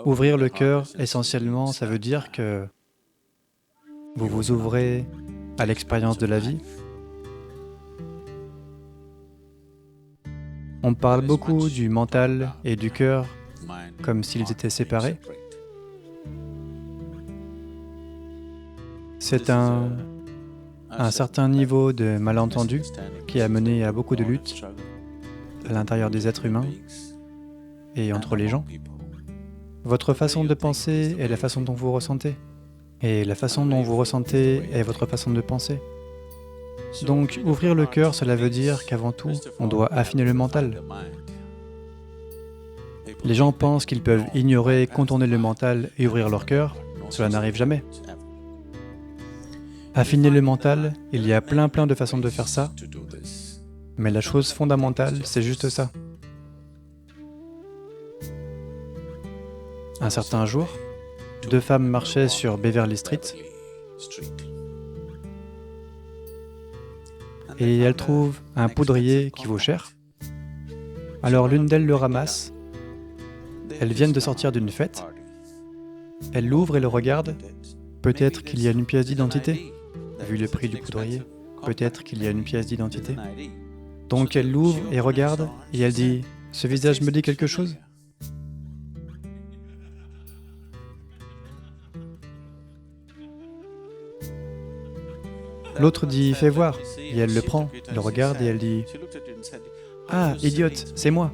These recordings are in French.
Ouvrir le cœur, essentiellement, ça veut dire que vous vous ouvrez à l'expérience de la vie. On parle beaucoup du mental et du cœur comme s'ils étaient séparés. C'est un certain niveau de malentendu qui a mené à beaucoup de luttes à l'intérieur des êtres humains et entre les gens. Votre façon de penser est la façon dont vous ressentez. Et la façon dont vous ressentez est votre façon de penser. Donc, ouvrir le cœur, cela veut dire qu'avant tout, on doit affiner le mental. Les gens pensent qu'ils peuvent ignorer, contourner le mental et ouvrir leur cœur. Cela n'arrive jamais. Affiner le mental, il y a plein de façons de faire ça. Mais la chose fondamentale, c'est juste ça. Un certain jour, deux femmes marchaient sur Beverly Street et elles trouvent un poudrier qui vaut cher. Alors l'une d'elles le ramasse. Elles viennent de sortir d'une fête. Elle l'ouvre et le regarde. Peut-être qu'il y a une pièce d'identité. Vu le prix du poudrier, peut-être qu'il y a une pièce d'identité. Donc elle l'ouvre et regarde et elle dit « Ce visage me dit quelque chose ?» L'autre dit « Fais voir » et elle le prend, le regarde et elle dit « Ah, idiote, c'est moi !»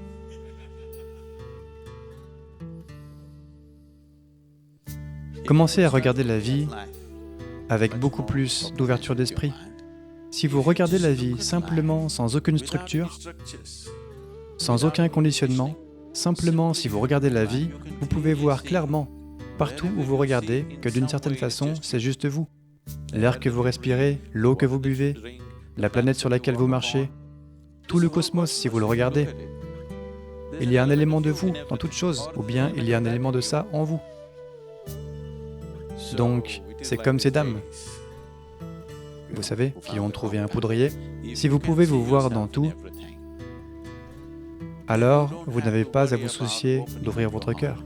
Commencez à regarder la vie avec beaucoup plus d'ouverture d'esprit. Si vous regardez la vie simplement sans aucune structure, sans aucun conditionnement, simplement si vous regardez la vie, vous pouvez voir clairement, partout où vous regardez, que d'une certaine façon, c'est juste vous. L'air que vous respirez, l'eau que vous buvez, la planète sur laquelle vous marchez, tout le cosmos si vous le regardez. Il y a un élément de vous dans toute chose, ou bien il y a un élément de ça en vous. Donc, c'est comme ces dames, vous savez, qui ont trouvé un poudrier. Si vous pouvez vous voir dans tout, alors vous n'avez pas à vous soucier d'ouvrir votre cœur.